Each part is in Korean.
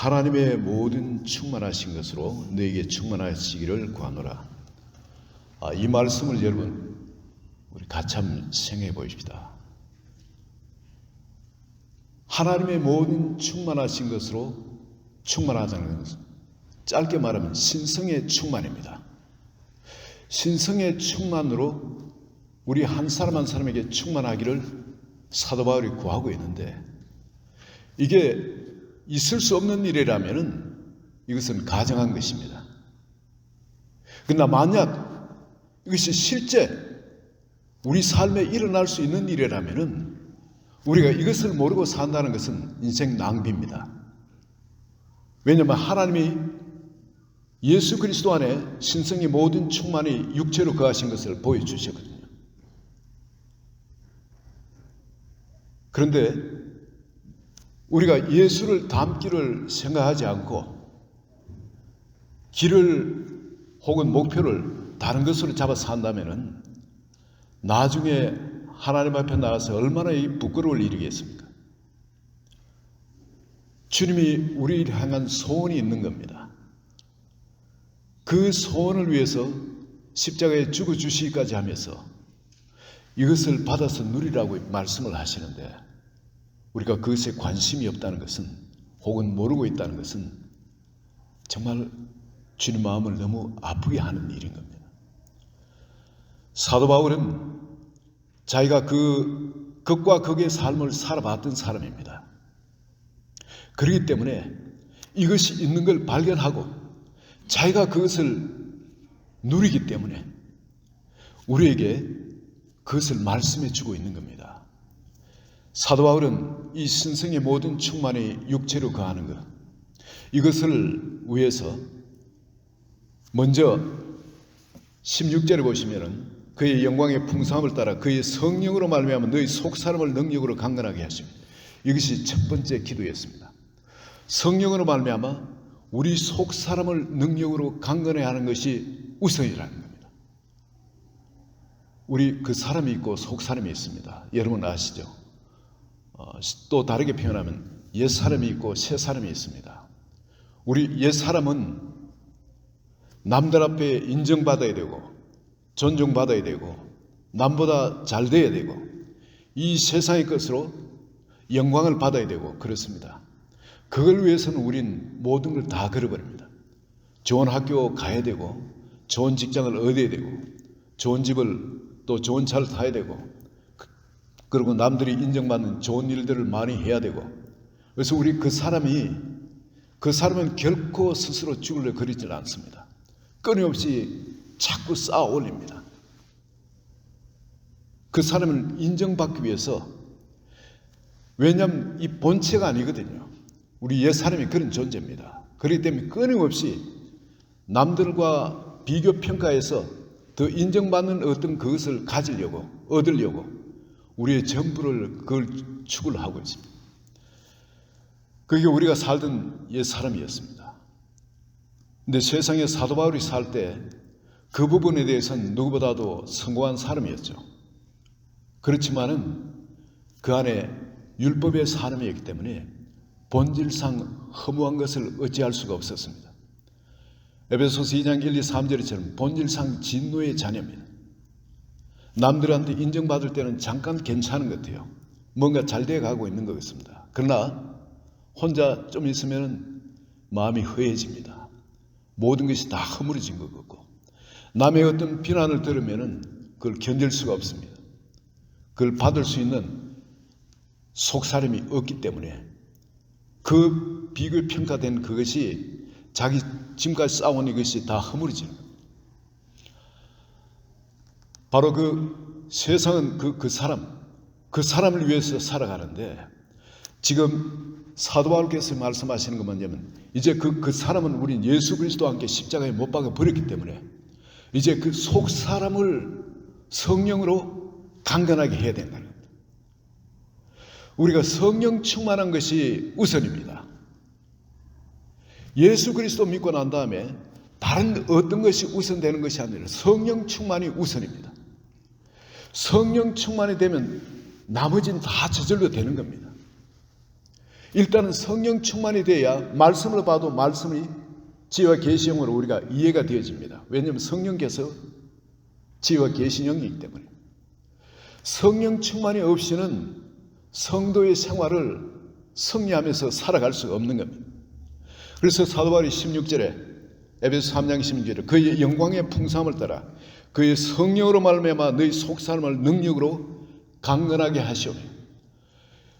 하나님의 모든 충만하신 것으로 너에게 충만하시기를 구하노라. 이 말씀을 여러분 우리 같이 한번 생각해 보십시다. 하나님의 모든 충만하신 것으로 충만하다는 것은 짧게 말하면 신성의 충만입니다. 신성의 충만으로 우리 한 사람 한 사람에게 충만하기를 사도 바울이 구하고 있는데, 이게 있을 수 없는 일이라면 이것은 가정한 것입니다. 그러나 만약 이것이 실제 우리 삶에 일어날 수 있는 일이라면 우리가 이것을 모르고 산다는 것은 인생 낭비입니다. 왜냐하면 하나님이 예수 그리스도 안에 신성의 모든 충만이 육체로 거하신 것을 보여주셨거든요. 그런데 우리가 예수를 닮기를 생각하지 않고 길을 혹은 목표를 다른 것으로 잡아 산다면 나중에 하나님 앞에 나가서 얼마나 부끄러울 일이겠습니까? 주님이 우리를 향한 소원이 있는 겁니다. 그 소원을 위해서 십자가에 죽어주시기까지 하면서 이것을 받아서 누리라고 말씀을 하시는데, 우리가 그것에 관심이 없다는 것은, 혹은 모르고 있다는 것은 정말 주님 마음을 너무 아프게 하는 일인 겁니다. 사도 바울은 자기가 그 극과 극의 삶을 살아봤던 사람입니다. 그렇기 때문에 이것이 있는 걸 발견하고 자기가 그것을 누리기 때문에 우리에게 그것을 말씀해 주고 있는 겁니다. 사도 바울은 이 신성의 모든 충만이 육체로 거하는 것, 이것을 위해서 먼저 16절에 보시면은 그의 영광의 풍성함을 따라 그의 성령으로 말미암아 너희 속사람을 능력으로 강건하게 하십니다. 이것이 첫 번째 기도였습니다. 성령으로 말미암아 우리 속사람을 능력으로 강건해 하는 것이 우선이라는 겁니다. 우리 그 사람이 있고 속사람이 있습니다. 여러분 아시죠? 또 다르게 표현하면 옛사람이 있고 새사람이 있습니다. 우리 옛사람은 남들 앞에 인정받아야 되고 존중받아야 되고 남보다 잘 돼야 되고 이 세상의 것으로 영광을 받아야 되고 그렇습니다. 그걸 위해서는 우린 모든 걸 다 걸어버립니다. 좋은 학교 가야 되고 좋은 직장을 얻어야 되고 좋은 집을 또 좋은 차를 타야 되고 그리고 남들이 인정받는 좋은 일들을 많이 해야 되고, 그래서 우리 그 사람은 결코 스스로 죽으려 그러질 않습니다. 끊임없이 자꾸 쌓아 올립니다. 그 사람을 인정받기 위해서, 왜냐하면 이 본체가 아니거든요. 우리 옛사람이 그런 존재입니다. 그렇기 때문에 끊임없이 남들과 비교 평가해서 더 인정받는 어떤 그것을 가지려고, 얻으려고 우리의 전부를 그걸 추구를 하고 있습니다. 그게 우리가 살던 옛사람이었습니다. 근데 세상에 사도 바울이 살 때 그 부분에 대해서는 누구보다도 성공한 사람이었죠. 그렇지만은 그 안에 율법의 사람이었기 때문에 본질상 허무한 것을 어찌할 수가 없었습니다. 에베소서 2장 1, 2, 3절처럼 본질상 진노의 자녀입니다. 남들한테 인정받을 때는 잠깐 괜찮은 것 같아요. 뭔가 잘 돼가고 있는 것 같습니다. 그러나 혼자 좀 있으면 마음이 허해집니다. 모든 것이 다 허물어진 것 같고 남의 어떤 비난을 들으면 그걸 견딜 수가 없습니다. 그걸 받을 수 있는 속사람이 없기 때문에 그 비교 평가된 그것이 자기 지금까지 쌓아온 이것이 다 허물어지는 겁니다. 바로 그 세상은 그 사람을 위해서 살아가는데, 지금 사도 바울께서 말씀하시는 건 뭐냐면 이제 그 사람은 우린 예수 그리스도와 함께 십자가에 못 박아 버렸기 때문에 이제 그 속 사람을 성령으로 강건하게 해야 된다는 겁니다. 우리가 성령 충만한 것이 우선입니다. 예수 그리스도 믿고 난 다음에 다른 어떤 것이 우선되는 것이 아니라 성령 충만이 우선입니다. 성령 충만이 되면 나머지는 다 저절로 되는 겁니다. 일단은 성령 충만이 돼야 말씀을 봐도 말씀이 지혜와 계시형으로 우리가 이해가 되어집니다. 왜냐하면 성령께서 지혜와 계시형이기 때문에. 성령 충만이 없이는 성도의 생활을 승리하면서 살아갈 수가 없는 겁니다. 그래서 사도 바울이 16절에 에베소 3장 16절에 그의 영광의 풍성함을 따라 그의 성령으로 말미암아 너희 속사람을 능력으로 강건하게 하시오니,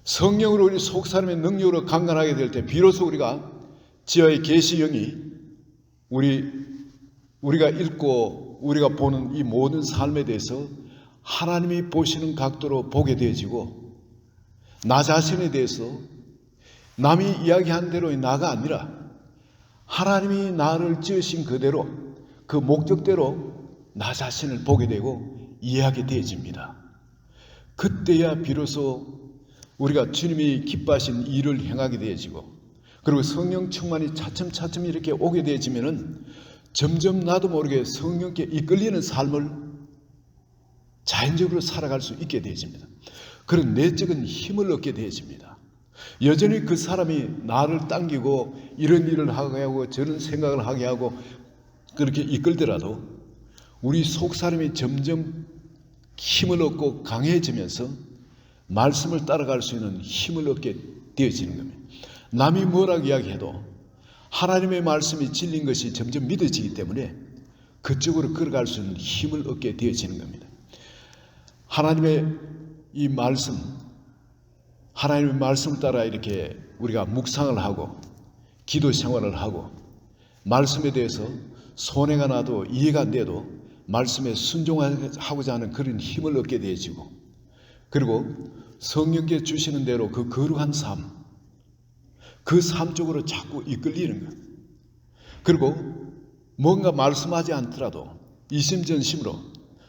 성령으로 우리 속사람의 능력으로 강건하게 될 때 비로소 우리가 지혜의 계시형이 우리가 읽고 우리가 보는 이 모든 삶에 대해서 하나님이 보시는 각도로 보게 되어지고, 나 자신에 대해서 남이 이야기한 대로의 나가 아니라 하나님이 나를 지으신 그대로 그 목적대로 나 자신을 보게 되고 이해하게 되어집니다. 그때야 비로소 우리가 주님이 기뻐하신 일을 행하게 되어지고, 그리고 성령 충만이 차츰차츰 이렇게 오게 되어지면은 점점 나도 모르게 성령께 이끌리는 삶을 자연적으로 살아갈 수 있게 되어집니다. 그런 내적인 힘을 얻게 되어집니다. 여전히 그 사람이 나를 당기고 이런 일을 하게 하고 저런 생각을 하게 하고 그렇게 이끌더라도 우리 속사람이 점점 힘을 얻고 강해지면서 말씀을 따라갈 수 있는 힘을 얻게 되어지는 겁니다. 남이 뭐라고 이야기해도 하나님의 말씀이 진리인 것이 점점 믿어지기 때문에 그쪽으로 걸어갈 수 있는 힘을 얻게 되어지는 겁니다. 하나님의 이 말씀, 하나님의 말씀을 따라 이렇게 우리가 묵상을 하고 기도 생활을 하고 말씀에 대해서 손해가 나도 이해가 안 돼도 말씀에 순종하고자 하는 그런 힘을 얻게 되어지고, 그리고 성령께 주시는 대로 그 거룩한 삶, 그 삶 쪽으로 자꾸 이끌리는 것. 그리고 뭔가 말씀하지 않더라도 이심전심으로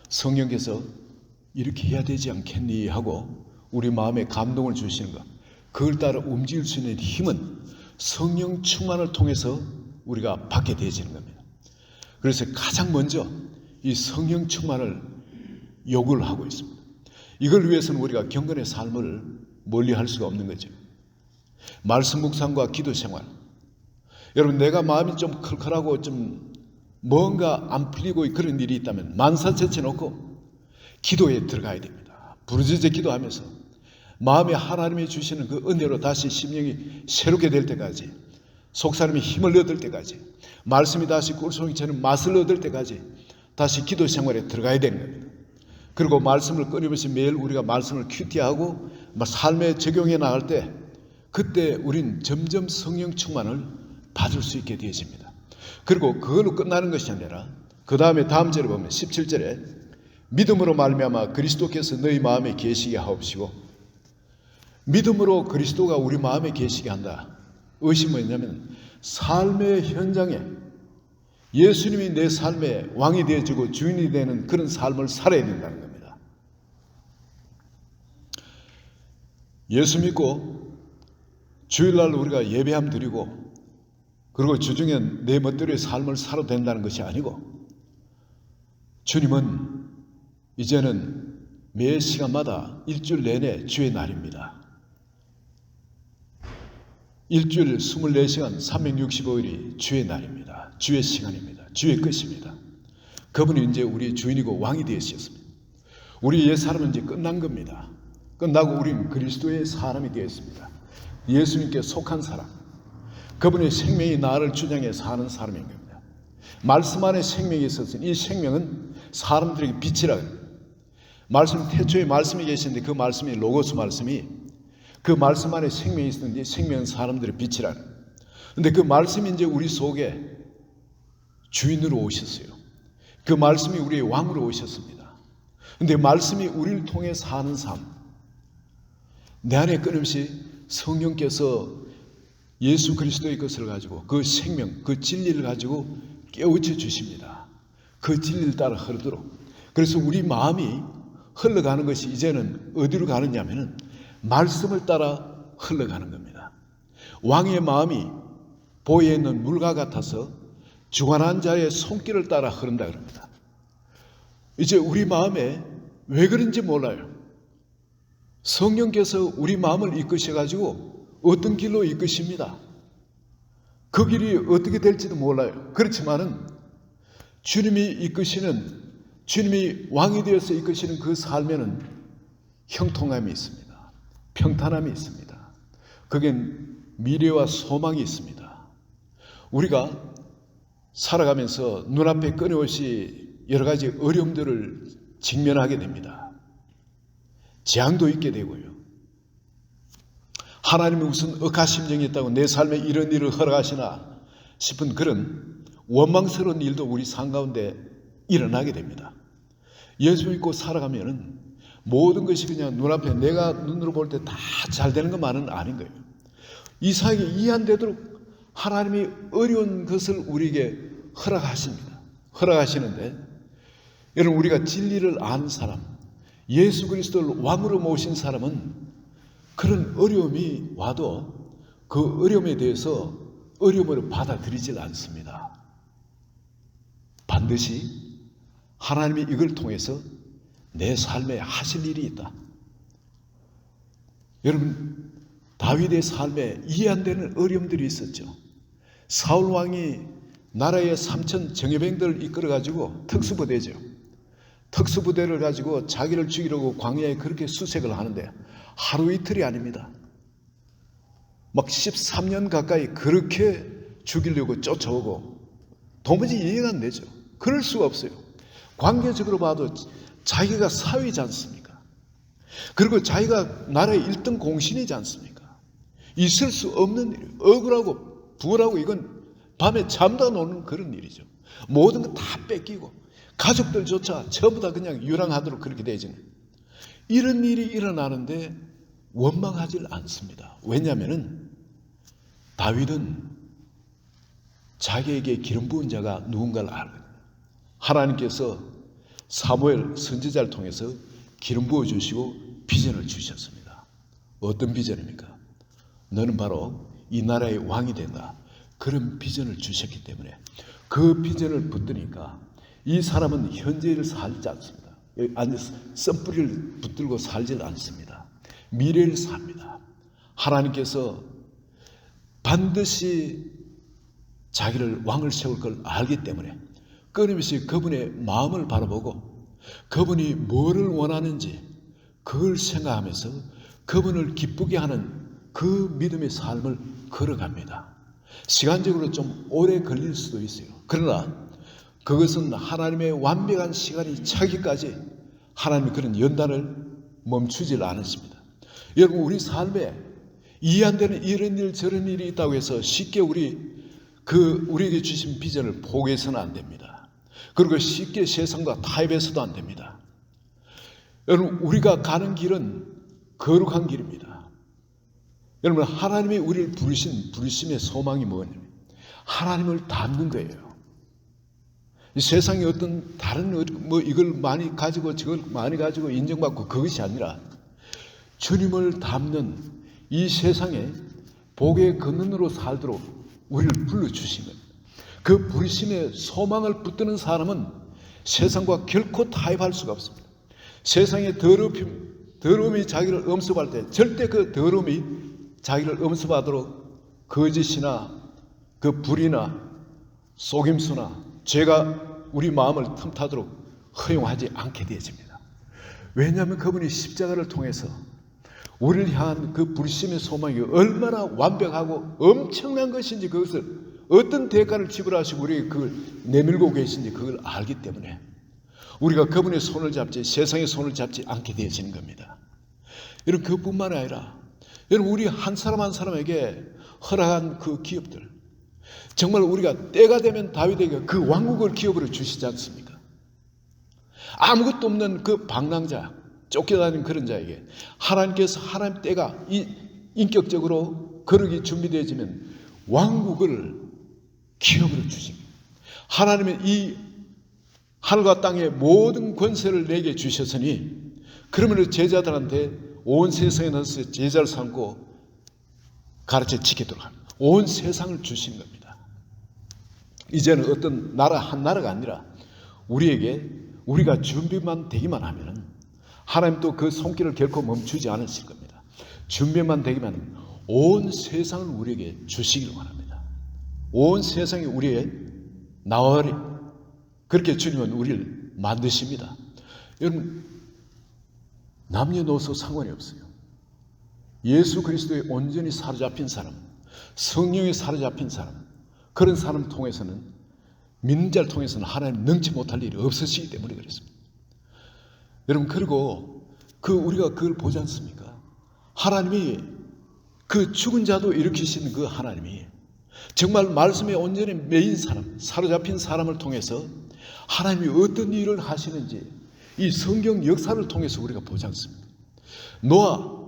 성령께서 이렇게 해야 되지 않겠니 하고 우리 마음에 감동을 주시는 것, 그걸 따라 움직일 수 있는 힘은 성령 충만을 통해서 우리가 받게 되어지는 겁니다. 그래서 가장 먼저 이 성령 충만을 요구를 하고 있습니다. 이걸 위해서는 우리가 경건의 삶을 멀리할 수가 없는 거죠. 말씀 묵상과 기도 생활. 여러분, 내가 마음이 좀 클클하고 좀 뭔가 안 풀리고 그런 일이 있다면 만사제쳐 놓고 기도에 들어가야 됩니다. 부르짖어 기도하면서 마음에 하나님이 주시는 그 은혜로 다시 심령이 새롭게 될 때까지, 속사람이 힘을 얻을 때까지, 말씀이 다시 꿀송이처럼 맛을 얻을 때까지 다시 기도 생활에 들어가야 되는 겁니다. 그리고 말씀을 끊임없이 매일 우리가 말씀을 큐티하고 삶에 적용해 나갈 때 그때 우린 점점 성령 충만을 받을 수 있게 되어집니다. 그리고 그걸로 끝나는 것이 아니라 그 다음에 다음 절에 보면 17절에 믿음으로 말미암아 그리스도께서 너희 마음에 계시게 하옵시고, 믿음으로 그리스도가 우리 마음에 계시게 한다. 의심이 뭐냐면 삶의 현장에 예수님이 내 삶의 왕이 되어지고 주인이 되는 그런 삶을 살아야 된다는 겁니다. 예수 믿고 주일날 우리가 예배함 드리고 그리고 주중에 내 멋대로의 삶을 살아도 된다는 것이 아니고, 주님은 이제는 매 시간마다 일주일 내내 주의 날입니다. 일주일 24시간 365일이 주의 날입니다. 주의 시간입니다. 주의 것입니다. 그분이 이제 우리의 주인이고 왕이 되었습니다. 우리 옛 사람은 이제 끝난 겁니다. 끝나고 우리는 그리스도의 사람이 되었습니다. 예수님께 속한 사람, 그분의 생명이 나를 주장해 사는 사람인 겁니다. 말씀 안에 생명이 있었으니 이 생명은 사람들에게 빛이라. 말씀 태초에 말씀이 계시는데 그 말씀이 로고스 말씀이 그 말씀 안에 생명이 있었는데 생명은 사람들의 빛이라. 그런데 그 말씀이 이제 우리 속에 주인으로 오셨어요. 그 말씀이 우리의 왕으로 오셨습니다. 그런데 말씀이 우리를 통해 사는 삶, 내 안에 끊임없이 성령께서 예수 그리스도의 것을 가지고 그 생명, 그 진리를 가지고 깨우쳐 주십니다. 그 진리를 따라 흐르도록. 그래서 우리 마음이 흘러가는 것이 이제는 어디로 가느냐면은 말씀을 따라 흘러가는 겁니다. 왕의 마음이 보에 있는 물과 같아서 주관한 자의 손길을 따라 흐른다 그럽니다. 이제 우리 마음에 왜 그런지 몰라요. 성령께서 우리 마음을 이끄셔가지고 어떤 길로 이끄십니다. 그 길이 어떻게 될지도 몰라요. 그렇지만은 주님이 왕이 되어서 이끄시는 그 삶에는 형통함이 있습니다. 평탄함이 있습니다. 거기엔 미래와 소망이 있습니다. 우리가 살아가면서 눈앞에 끊임없이 여러 가지 어려움들을 직면하게 됩니다. 재앙도 있게 되고요. 하나님이 무슨 억하심정이 있다고 내 삶에 이런 일을 허락하시나 싶은 그런 원망스러운 일도 우리 삶 가운데 일어나게 됩니다. 예수 믿고 살아가면은 모든 것이 그냥 눈앞에 내가 눈으로 볼 때 다 잘 되는 것만은 아닌 거예요. 이상하게 이해 안 되도록 하나님이 어려운 것을 우리에게 허락하십니다. 허락하시는데 여러분, 우리가 진리를 아는 사람, 예수 그리스도를 왕으로 모신 사람은 그런 어려움이 와도 그 어려움에 대해서 어려움으로 받아들이질 않습니다. 반드시 하나님이 이걸 통해서 내 삶에 하실 일이 있다. 여러분, 다윗의 삶에 이해 안 되는 어려움들이 있었죠. 사울 왕이 나라의 3천 정예병들을 이끌어가지고 특수부대죠. 특수부대를 가지고 자기를 죽이려고 광야에 그렇게 수색을 하는데 하루 이틀이 아닙니다. 막 13년 가까이 그렇게 죽이려고 쫓아오고 도무지 이해가 안 되죠. 그럴 수가 없어요. 관계적으로 봐도 자기가 사위지 않습니까? 그리고 자기가 나라의 1등 공신이지 않습니까? 있을 수 없는 일, 억울하고 부울하고 이건 밤에 잠도 안 오는 그런 일이죠. 모든 거 다 뺏기고 가족들조차 전부 다 그냥 유랑하도록 그렇게 되어지는 이런 일이 일어나는데 원망하지 않습니다. 왜냐하면 다윗은 자기에게 기름 부은 자가 누군가를 알거든요. 하나님께서 사무엘 선지자를 통해서 기름 부어주시고 비전을 주셨습니다. 어떤 비전입니까? 너는 바로 이 나라의 왕이 된다. 그런 비전을 주셨기 때문에 그 비전을 붙드니까 이 사람은 현재를 살지 않습니다. 앉아서 썸뿌리를 붙들고 살지 않습니다. 미래를 삽니다. 하나님께서 반드시 자기를 왕을 세울 걸 알기 때문에 끊임없이 그분의 마음을 바라보고 그분이 뭐를 원하는지 그걸 생각하면서 그분을 기쁘게 하는 그 믿음의 삶을 걸어갑니다. 시간적으로 좀 오래 걸릴 수도 있어요. 그러나 그것은 하나님의 완벽한 시간이 차기까지 하나님이 그런 연단을 멈추질 않으십니다. 여러분, 우리 삶에 이해 안 되는 이런 일 저런 일이 있다고 해서 쉽게 우리에게 주신 비전을 포기해서는 안 됩니다. 그리고 쉽게 세상과 타협해서도 안 됩니다. 여러분, 우리가 가는 길은 거룩한 길입니다. 여러분, 하나님이 우리를 부르신 부르심의 소망이 뭐냐면 하나님을 닮는 거예요. 이 세상에 어떤 다른 이걸 많이 가지고 저걸 많이 가지고 인정받고 그것이 아니라 주님을 닮는 이 세상에 복의 근원으로 살도록 우리를 불러주신 겁니다. 그 부르심의 소망을 붙드는 사람은 세상과 결코 타협할 수가 없습니다. 세상의 더러움이 자기를 엄습할 때 절대 그 더러움이 자기를 엄습하도록 거짓이나 그 불이나 속임수나 죄가 우리 마음을 틈타도록 허용하지 않게 되어집니다. 왜냐하면 그분이 십자가를 통해서 우리를 향한 그 부르심의 소망이 얼마나 완벽하고 엄청난 것인지 그것을 어떤 대가를 지불하시고 우리에게 그걸 내밀고 계신지 그걸 알기 때문에 우리가 그분의 손을 잡지 세상의 손을 잡지 않게 되어지는 겁니다. 여러분, 그뿐만 아니라 여러분, 우리 한 사람 한 사람에게 허락한 그 기업들, 정말 우리가 때가 되면 다윗에게 그 왕국을 기업으로 주시지 않습니까? 아무것도 없는 그 방랑자, 쫓겨다니는 그런 자에게 하나님께서 하나님 때가 인격적으로 거룩이 준비되어지면 왕국을 기업으로 주십니다. 하나님은 이 하늘과 땅의 모든 권세를 내게 주셨으니 그러면 제자들한테 온 세상에 나서 제자를 삼고 가르쳐 지키도록 합니다. 온 세상을 주신 겁니다. 이제는 어떤 나라 한 나라가 아니라 우리에게 우리가 준비만 되기만 하면 하나님도 그 손길을 결코 멈추지 않으실 겁니다. 준비만 되기만 하면 온 세상을 우리에게 주시기를 원합니다. 온 세상이 우리의 나와리. 그렇게 주님은 우리를 만드십니다. 여러분, 남녀노소 상관이 없어요. 예수 그리스도에 온전히 사로잡힌 사람, 성령에 사로잡힌 사람, 그런 사람을 통해서는, 믿는 자를 통해서는 하나님 능치 못할 일이 없으시기 때문에 그렇습니다. 여러분, 그리고 우리가 그걸 보지 않습니까? 하나님이 그 죽은 자도 일으키시는 그 하나님이 정말 말씀에 온전히 매인 사람, 사로잡힌 사람을 통해서 하나님이 어떤 일을 하시는지 이 성경 역사를 통해서 우리가 보지 않습니다. 노아,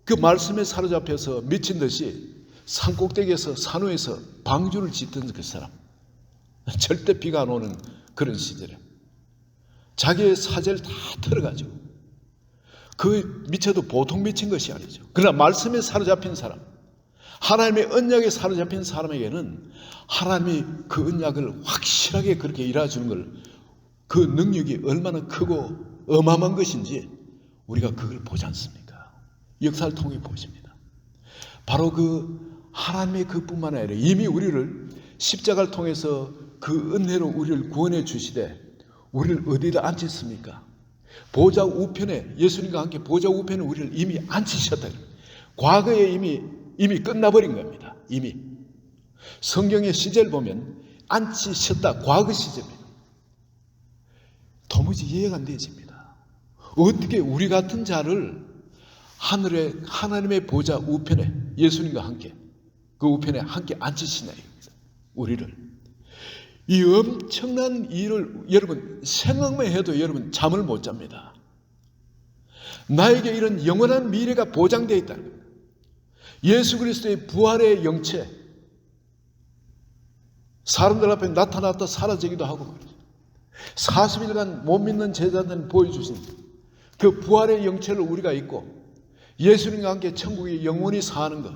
그 말씀에 사로잡혀서 미친 듯이 산꼭대기에서 산호에서 방주를 짓던 그 사람, 절대 비가 안 오는 그런 시절에 자기의 사제를 다 털어가지고, 그 미쳐도 보통 미친 것이 아니죠. 그러나 말씀에 사로잡힌 사람, 하나님의 언약에 사로잡힌 사람에게는 하나님이 그 언약을 확실하게 그렇게 일해주는 걸, 그 능력이 얼마나 크고 어마어마한 것인지 우리가 그걸 보지 않습니까? 역사를 통해 보십니다. 바로 그 하나님의 그뿐만 아니라 이미 우리를 십자가를 통해서 그 은혜로 우리를 구원해 주시되 우리를 어디다 앉혔습니까? 보좌 우편에, 예수님과 함께 보좌 우편에 우리를 이미 앉히셨다. 과거에 이미 끝나버린 겁니다. 이미 성경의 시절 보면 앉히셨다, 과거 시절입니다. 도무지 이해가 안 되집니다. 어떻게 우리 같은 자를 하늘에 하나님의 보좌 우편에, 예수님과 함께 그 우편에 함께 앉히시냐 이겁니다. 우리를. 이 엄청난 일을 여러분 생각만 해도 여러분 잠을 못 잡니다. 나에게 이런 영원한 미래가 보장되어 있다는 겁니다. 예수 그리스도의 부활의 영체, 사람들 앞에 나타났다 사라지기도 하고 말이죠. 40일간 못 믿는 제자들은 보여주신 그 부활의 영체를 우리가 있고 예수님과 함께 천국에 영원히 사는 것,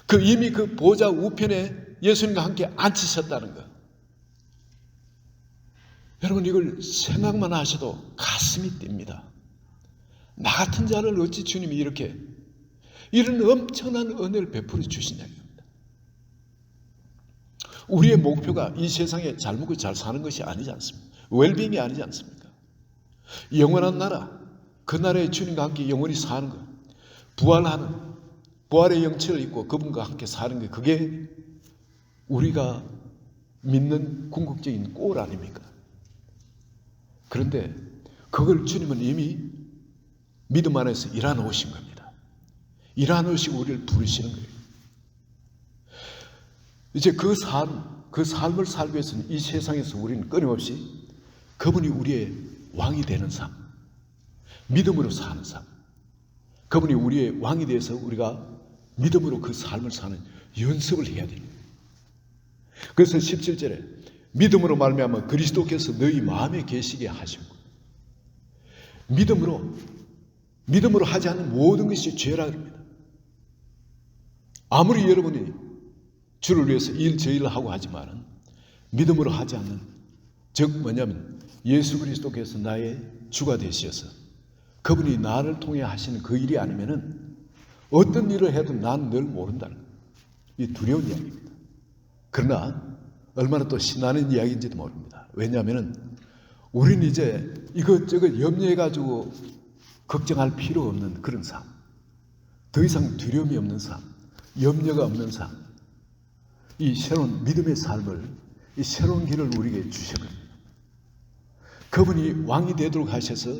그 이미 그 보좌 우편에 예수님과 함께 앉히셨다는 것, 여러분 이걸 생각만 하셔도 가슴이 뜁니다. 나 같은 자를 어찌 주님이 이렇게 이런 엄청난 은혜를 베풀어 주시냐는 겁니다. 우리의 목표가 이 세상에 잘 먹고 잘 사는 것이 아니지 않습니까? 웰빙이 아니지 않습니까? 영원한 나라, 그 나라의 주님과 함께 영원히 사는 것, 부활하는, 부활의 영체를 입고 그분과 함께 사는 것, 그게 우리가 믿는 궁극적인 골 아닙니까? 그런데 그걸 주님은 이미 믿음 안에서 일어놓으신 겁니다. 일어놓으시고 우리를 부르시는 거예요. 이제 그 삶을 살기 위해서는 이 세상에서 우리는 끊임없이 그분이 우리의 왕이 되는 삶, 믿음으로 사는 삶, 그분이 우리의 왕이 되어서 우리가 믿음으로 그 삶을 사는 연습을 해야 됩니다. 그래서 17절에 믿음으로 말미암아 그리스도께서 너희 마음에 계시게 하시고, 믿음으로 하지 않는 모든 것이 죄라 합니다. 아무리 여러분이 주를 위해서 저일을 하고 하지만은 믿음으로 하지 않는, 즉 뭐냐면 예수 그리스도께서 나의 주가 되셔서 그분이 나를 통해 하시는 그 일이 아니면은 어떤 일을 해도 난 늘 모른다는 거예요. 이 두려운 이야기입니다. 그러나 얼마나 또 신나는 이야기인지도 모릅니다. 왜냐하면은 우리는 이제 이것저것 염려해가지고 걱정할 필요 없는 그런 삶, 더 이상 두려움이 없는 삶, 염려가 없는 삶, 이 새로운 믿음의 삶을, 이 새로운 길을 우리에게 주셨거든요. 그분이 왕이 되도록 하셔서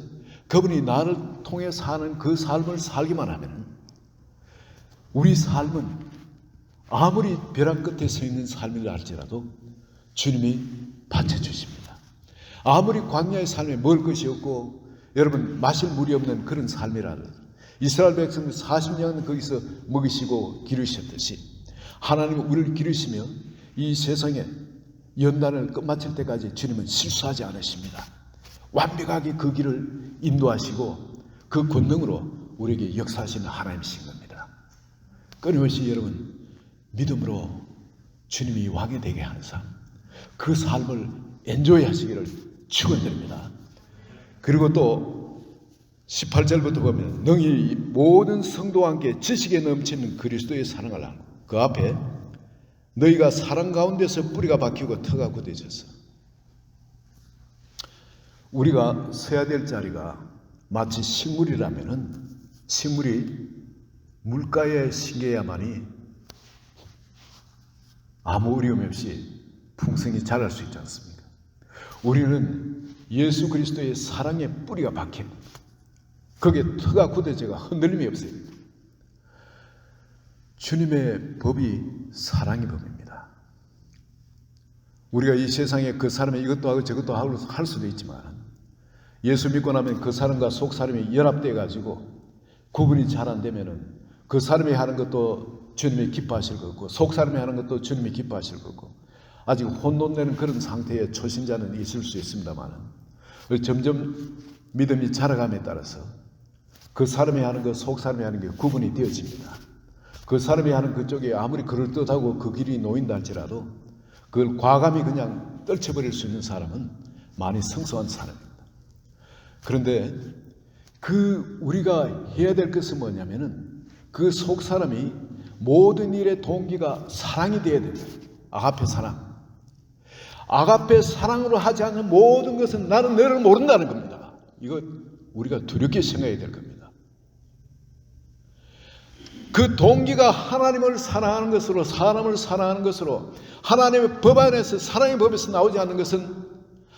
그분이 나를 통해 사는 그 삶을 살기만 하면 우리 삶은 아무리 벼랑 끝에 서 있는 삶이라 할지라도 주님이 받쳐주십니다. 아무리 광야의 삶에 먹을 것이 없고 여러분 마실 물이 없는 그런 삶이라도 이스라엘 백성들 40년 거기서 먹이시고 기르셨듯이 하나님은 우리를 기르시며 이 세상에 연단을 끝마칠 때까지 주님은 실수하지 않으십니다. 완벽하게 그 길을 인도하시고 그 권능으로 우리에게 역사하시는 하나님이신 겁니다. 끊임없이 여러분 믿음으로 주님이 왕이 되게 하는 삶, 그 삶을 엔조이 하시기를 축원드립니다. 그리고 또 18절부터 보면 능히 모든 성도와 함께 지식에 넘치는 그리스도의 사랑을 알고 그 앞에 너희가 사랑 가운데서 뿌리가 박히고 터가 굳어져서 우리가 서야 될 자리가 마치 식물이라면은 식물이 물가에 심겨야만이 아무 어려움 없이 풍성히 자랄 수 있지 않습니까? 우리는 예수 그리스도의 사랑의 뿌리가 박힌 거기에 터가 굳어져가 흔들림이 없어요. 주님의 법이 사랑의 법입니다. 우리가 이 세상에 그 사람이 이것도 하고 저것도 하고 할 수도 있지만 예수 믿고 나면 그 사람과 속 사람이 연합돼 가지고 구분이 잘 안 되면은 그 사람이 하는 것도 주님이 기뻐하실 거고 속 사람이 하는 것도 주님이 기뻐하실 거고 아직 혼돈되는 그런 상태의 초신자는 있을 수 있습니다만 점점 믿음이 자라감에 따라서 그 사람이 하는 것, 속 사람이 하는 게 구분이 되어집니다. 그 사람이 하는 그쪽에 아무리 그럴듯하고 그 길이 놓인다 할지라도 그걸 과감히 그냥 떨쳐버릴 수 있는 사람은 많이 성숙한 사람입니다. 그런데 우리가 해야 될 것은 뭐냐면은 그 속 사람이 모든 일의 동기가 사랑이 되어야 된다. 아가페 사랑. 아가페 사랑으로 하지 않는 모든 것은 나는 너를 모른다는 겁니다. 이거 우리가 두렵게 생각해야 될 겁니다. 그 동기가 하나님을 사랑하는 것으로 사람을 사랑하는 것으로 하나님의 법 안에서 사랑의 법에서 나오지 않는 것은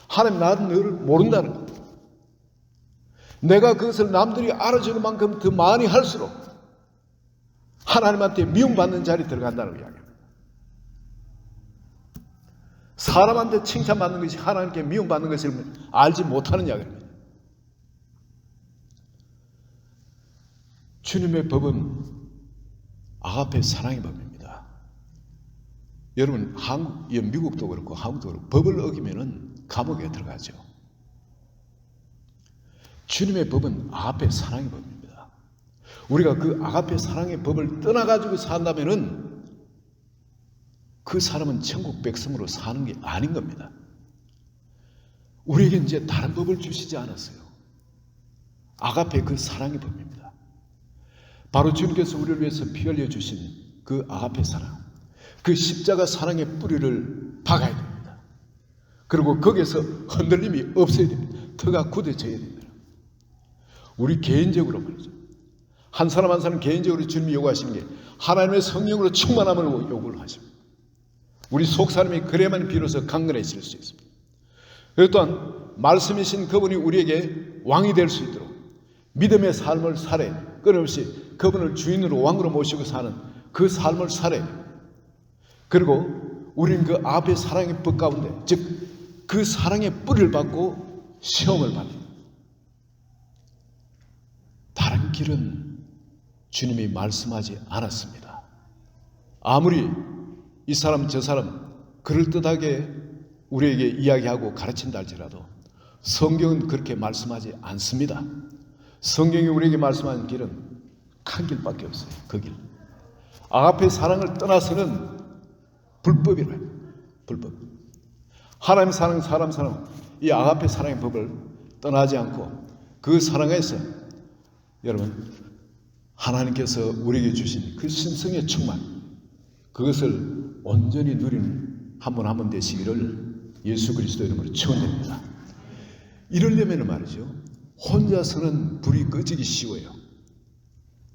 하나님 나는 너를 모른다는 겁니다. 내가 그것을 남들이 알아주는 만큼 더 많이 할수록 하나님한테 미움받는 자리에 들어간다는 이야기입니다. 사람한테 칭찬받는 것이 하나님께 미움받는 것을 알지 못하는 이야기입니다. 주님의 법은 아가페 사랑의 법입니다. 여러분 미국도 그렇고 한국도 그렇고 법을 어기면은 감옥에 들어가죠. 주님의 법은 아가페 사랑의 법입니다. 우리가 그 아가페 사랑의 법을 떠나가지고 산다면은 그 사람은 천국 백성으로 사는 게 아닌 겁니다. 우리에게 이제 다른 법을 주시지 않았어요. 아가페 그 사랑의 법입니다. 바로 주님께서 우리를 위해서 피 흘려 주신 그 아가페 사랑, 그 십자가 사랑의 뿌리를 박아야 됩니다. 그리고 거기에서 흔들림이 없어야 됩니다. 터가 굳어져야 됩니다. 우리 개인적으로 말이죠. 한 사람 한 사람 개인적으로 주님이 요구하시는 게 하나님의 성령으로 충만함을 요구를 하십니다. 우리 속 사람이 그래야만 비로소 강건해질 수 있습니다. 그리고 또한 말씀이신 그분이 우리에게 왕이 될 수 있도록 믿음의 삶을 살아야 돼요. 끊임없이 그분을 주인으로 왕으로 모시고 사는 그 삶을 살아야 돼요. 그리고 우리는 그 앞의 사랑의 법 가운데 즉 그 사랑의 뿌리를 받고 시험을 받는 다른 길은 주님이 말씀하지 않았습니다. 아무리 이 사람 저 사람 그럴듯하게 우리에게 이야기하고 가르친다 할지라도 성경은 그렇게 말씀하지 않습니다. 성경이 우리에게 말씀하는 길은 한 길밖에 없어요. 그 길. 아가페 사랑을 떠나서는 불법이라 해요. 불법. 하나님 사랑, 사람 사랑, 이 아가페 사랑의 법을 떠나지 않고 그 사랑에서 여러분 하나님께서 우리에게 주신 그 신성의 충만 그것을 온전히 누리는 한 분 한 분 되시기를 예수 그리스도 이름으로 축원드립니다. 이러려면 말이죠. 혼자서는 불이 꺼지기 쉬워요.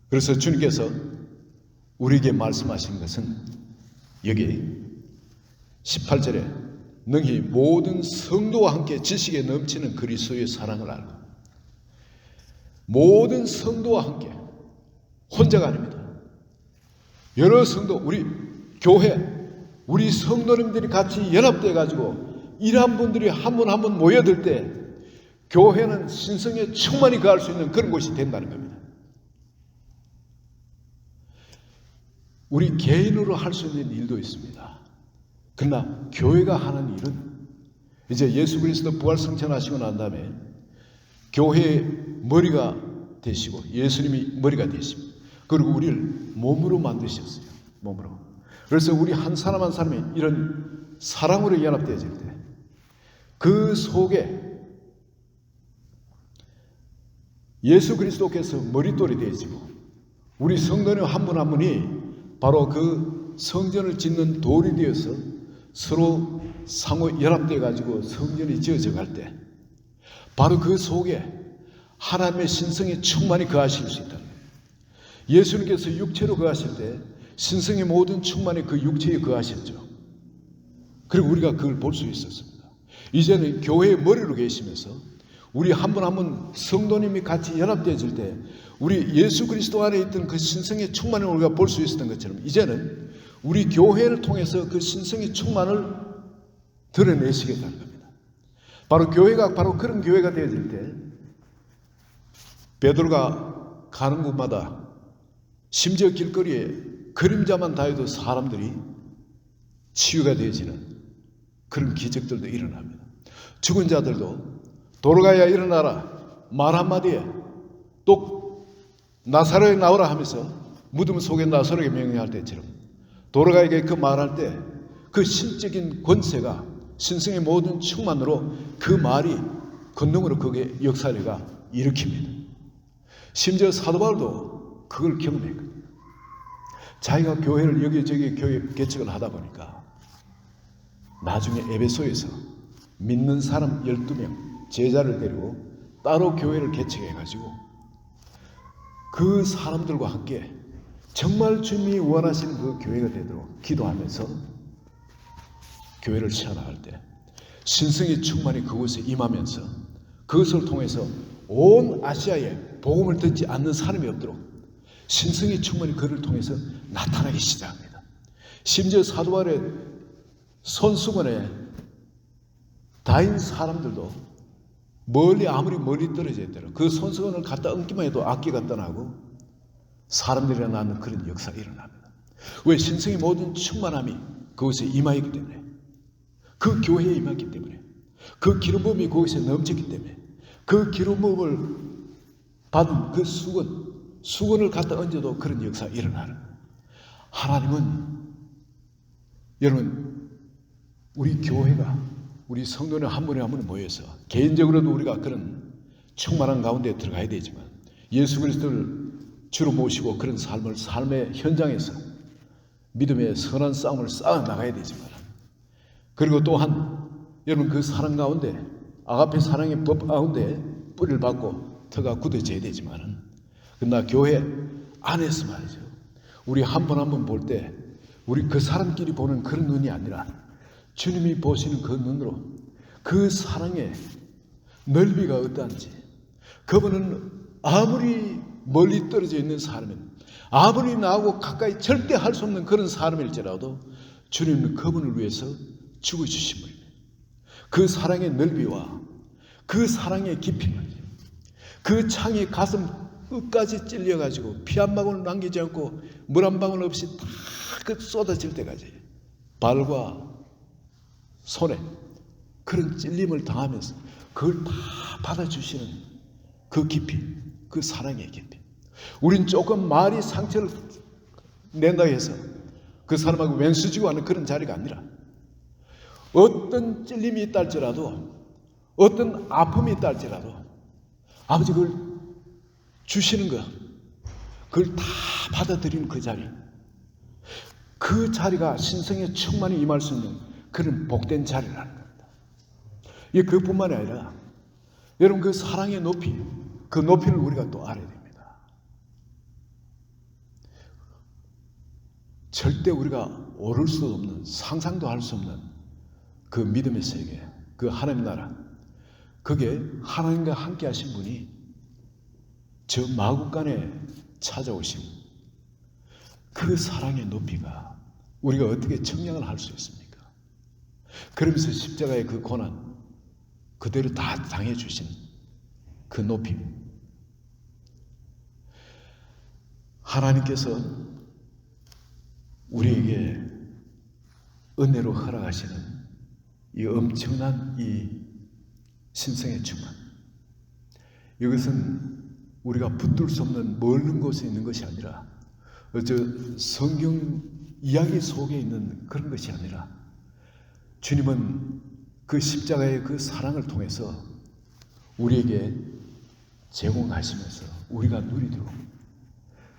그래서 주님께서 우리에게 말씀하신 것은 여기 18절에 능히 모든 성도와 함께 지식에 넘치는 그리스도의 사랑을 알고 모든 성도와 함께 혼자가 아닙니다. 여러 성도 우리 교회 우리 성도님들이 같이 연합돼 가지고 이러한 분들이 한 분 한 분 모여들 때 교회는 신성에 충만히 거할 수 있는 그런 곳이 된다는 겁니다. 우리 개인으로 할 수 있는 일도 있습니다. 그러나 교회가 하는 일은 이제 예수 그리스도 부활 승천하시고 난 다음에 교회의 머리가 되시고 예수님이 머리가 되십니다. 그리고 우리를 몸으로 만드셨어요. 몸으로. 그래서 우리 한 사람 한 사람이 이런 사랑으로 연합되어질 때 그 속에 예수 그리스도께서 머릿돌이 되시고 우리 성도님 한 분 한 분이 바로 그 성전을 짓는 돌이 되어서 서로 상호 연합되어 가지고 성전이 지어져 갈 때 바로 그 속에 하나님의 신성의 충만이 거하실 수 있다. 예수님께서 육체로 거하실 때 신성의 모든 충만이 그 육체에 거하셨죠. 그리고 우리가 그걸 볼 수 있었습니다. 이제는 교회의 머리로 계시면서 우리 한 분 한 분 성도님이 같이 연합되어질 때 우리 예수 그리스도 안에 있던 그 신성의 충만을 우리가 볼 수 있었던 것처럼 이제는 우리 교회를 통해서 그 신성의 충만을 드러내시겠다는 겁니다. 바로 교회가 바로 그런 교회가 되어질 때 베드로가 가는 곳마다 심지어 길거리에 그림자만 닿아도 사람들이 치유가 되어지는 그런 기적들도 일어납니다. 죽은 자들도 돌아가야 일어나라 말 한마디에 또 나사로에 나오라 하면서 무덤 속에 나사로에게 명령할 때처럼 돌아가에게 그 말할 때 그 신적인 권세가 신성의 모든 충만으로 그 말이 권능으로 그게 역사가 일으킵니다. 심지어 사도 바울도 그걸 경험했거든요. 자기가 교회를 여기저기 교회 개척을 하다 보니까 나중에 에베소에서 믿는 사람 12명 제자를 데리고 따로 교회를 개척해가지고 그 사람들과 함께 정말 주님이 원하시는 그 교회가 되도록 기도하면서 교회를 세워나갈 때 신성의 충만이 그곳에 임하면서 그것을 통해서 온 아시아에 복음을 듣지 않는 사람이 없도록 신성의 충만이 그를 통해서 나타나기 시작합니다. 심지어 사도 바울의 손수건에 다인 사람들도 멀리 아무리 멀리 떨어져 있더라도 그 손수건을 갖다 얹기만 해도 악기가 떠나고 사람들이 낳는 그런 역사가 일어납니다. 왜? 신성의 모든 충만함이 그곳에 임하였기 때문에 그 교회에 임했기 때문에 그 기름 부음이 거기서 넘쳤기 때문에 그 기름 부음을 받은 그 수건을 갖다 얹어도 그런 역사가 일어나는 하나님은 여러분 우리 교회가 우리 성도는 한 분에 한 분에 모여서 개인적으로도 우리가 그런 충만한 가운데 들어가야 되지만 예수 그리스도를 주로 모시고 그런 삶의 현장에서 믿음의 선한 싸움을 쌓아 나가야 되지만 그리고 또한 여러분 그 사랑 가운데 아가페 사랑의 법 가운데 뿌리를 받고 터가 굳어져야 되지만 그러나 교회 안에서 말이죠. 우리 한 번 한 번 볼 때 우리 그 사람끼리 보는 그런 눈이 아니라 주님이 보시는 그 눈으로 그 사랑의 넓이가 어떠한지 그분은 아무리 멀리 떨어져 있는 사람은 아무리 나하고 가까이 절대 할 수 없는 그런 사람일지라도 주님은 그분을 위해서 죽어주신 분입니다. 그 사랑의 넓이와 그 사랑의 깊이 말이죠. 그 창이 가슴 끝까지 찔려가지고 피 한 방울 남기지 않고 물 한 방울 없이 다 그 쏟아질 때까지 발과 손에 그런 찔림을 당하면서 그걸 다 받아주시는 그 깊이, 그 사랑의 깊이. 우린 조금 말이 상처를 낸다 해서 그 사람하고 왼수지고 하는 그런 자리가 아니라 어떤 찔림이 있다 할지라도 어떤 아픔이 있다 할지라도 아버지 그걸 주시는 것 그걸 다 받아들이는 그 자리 그 자리가 신성의 충만히 임할 수 있는 그런 복된 자리라는 겁니다. 이게 그뿐만이 아니라 여러분 그 사랑의 높이 그 높이를 우리가 또 알아야 됩니다. 절대 우리가 오를 수 없는 상상도 할 수 없는 그 믿음의 세계 그 하나님 나라 그게 하나님과 함께 하신 분이 저 마국간에 찾아오신 그 사랑의 높이가 우리가 어떻게 청량을 할 수 있습니까? 그러면서 십자가의 그 고난 그대로 다 당해 주신 그 높이 하나님께서 우리에게 은혜로 허락하시는 이 엄청난 이 신성의 충만 이것은 우리가 붙들 수 없는 멀는 곳에 있는 것이 아니라 성경 이야기 속에 있는 그런 것이 아니라 주님은 그 십자가의 그 사랑을 통해서 우리에게 제공하시면서 우리가 누리도록,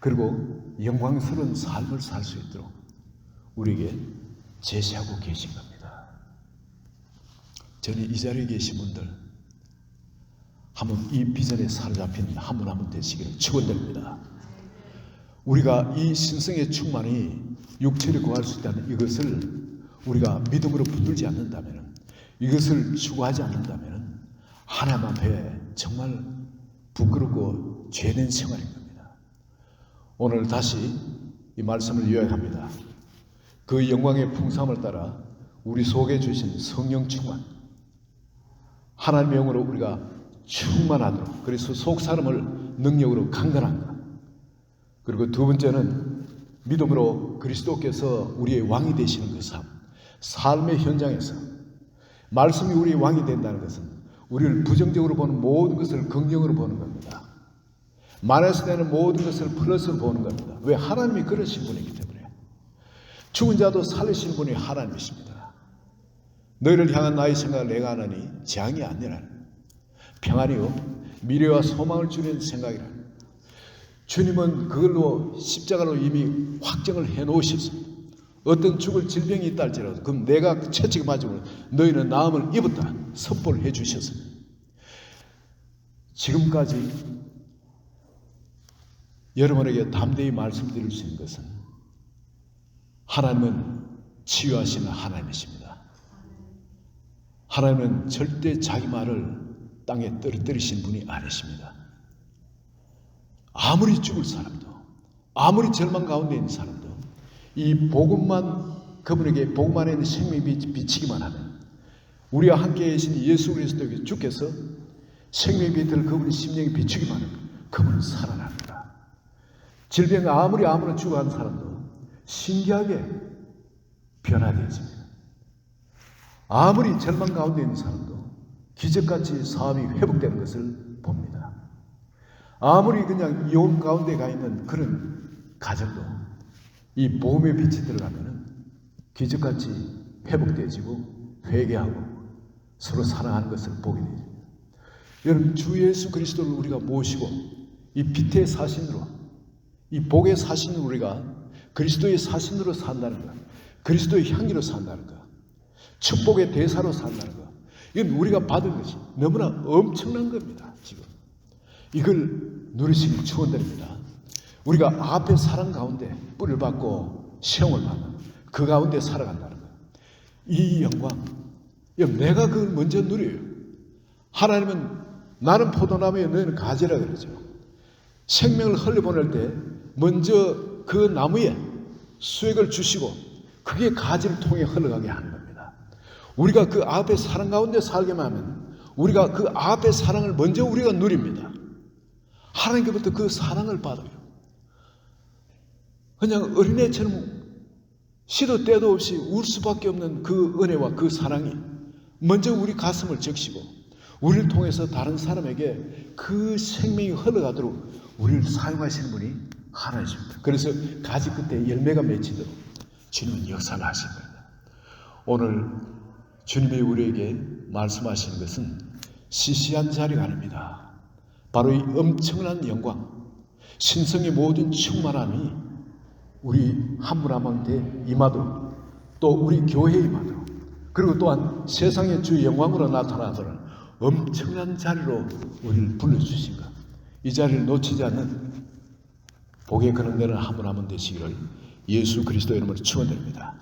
그리고 영광스러운 삶을 살 수 있도록 우리에게 제시하고 계신 겁니다. 저는 이 자리에 계신 분들 한번 이 비전에 사로잡힌 한 분 한 분 되시기를 축원드립니다. 우리가 이 신성의 충만이 육체를 구할 수 있다는 이것을 우리가 믿음으로 붙들지 않는다면, 이것을 추구하지 않는다면 하나님 앞에 정말 부끄럽고 죄된 생활인 겁니다. 오늘 다시 이 말씀을 요약합니다. 그 영광의 풍성함을 따라 우리 속에 주신 성령 충만, 하나님의 영으로 우리가 충만하도록, 그래서 속 사람을 능력으로 강건한 것, 그리고 두 번째는 믿음으로 그리스도께서 우리의 왕이 되시는 그 삶, 삶의 현장에서 말씀이 우리의 왕이 된다는 것은 우리를 부정적으로 보는 모든 것을 긍정으로 보는 겁니다. 마이너스 되는 모든 것을 플러스로 보는 겁니다. 왜? 하나님이 그러신 분이기 때문에. 죽은 자도 살리신 분이 하나님이십니다. 너희를 향한 나의 생각을 내가 하나니 재앙이 아니라 평안이요 미래와 소망을 주는 생각이라. 주님은 그걸로 십자가로 이미 확정을 해놓으셨습니다. 어떤 죽을 질병이 있다 할지라도 그럼 내가 채찍을 맞으면 너희는 나음을 입었다 선포를 해 주셨습니다. 지금까지 여러분에게 담대히 말씀드릴 수 있는 것은 하나님은 치유하시는 하나님이십니다. 하나님은 절대 자기 말을 땅에 떨어뜨리신 분이 아니십니다. 아무리 죽을 사람도, 아무리 절망 가운데 있는 사람도 이 복음만, 그분에게 복음 안에 있는 생명이 비치기만 하면, 우리와 함께 계신 예수 그리스도께서 생명의 빛을 그분의 심령에 비추기만 하면 그분은 살아납니다. 질병 아무나 죽어가는 사람도 신기하게 변화되어집니다. 아무리 절망 가운데 있는 사람도 기적같이 사업이 회복되는 것을 봅니다. 아무리 그냥 이혼 가운데 가 있는 그런 가정도 이 복음의 빛이 들어가면 기적같이 회복되어지고 회개하고 서로 사랑하는 것을 보게 되죠. 여러분, 주 예수 그리스도를 우리가 모시고 이 빛의 사신으로, 이 복의 사신으로 우리가 그리스도의 사신으로 산다는 것, 그리스도의 향기로 산다는 것, 축복의 대사로 산다는 것, 이건 우리가 받은 것이 너무나 엄청난 겁니다. 지금 이걸 누리시길 축원드립니다. 우리가 앞에 사랑 가운데 뿌리를 받고 시험을 받는 그 가운데 살아간다는 것, 이 영광, 내가 그걸 먼저 누려요. 하나님은 나는 포도나무에 너희는 가지라 그러죠. 생명을 흘려보낼 때 먼저 그 나무에 수액을 주시고 그게 가지를 통해 흘러가게 하는 겁니다. 우리가 그 앞에 사랑 가운데 살게만 하면 우리가 그 앞에 사랑을 먼저 우리가 누립니다. 하나님께부터 그 사랑을 받아요. 그냥 어린애처럼 시도 때도 없이 울 수밖에 없는 그 은혜와 그 사랑이 먼저 우리 가슴을 적시고 우리를 통해서 다른 사람에게 그 생명이 흘러가도록 우리를 사용하시는 분이 하나님이십니다. 그래서 가지 끝에 열매가 맺히도록 주님은 역사를 하신 겁니다. 오늘 주님이 우리에게 말씀하시는 것은 시시한 자리가 아닙니다. 바로 이 엄청난 영광, 신성의 모든 충만함이 우리 한 분 한 분한테 임하도록, 또 우리 교회에 임하도록, 그리고 또한 세상의 주 영광으로 나타나도록 엄청난 자리로 우리를 불러주신 것, 이 자리를 놓치지 않는 복의 그런 데는 한 분 한 분 되시기를 예수 그리스도 이름으로 축원드립니다.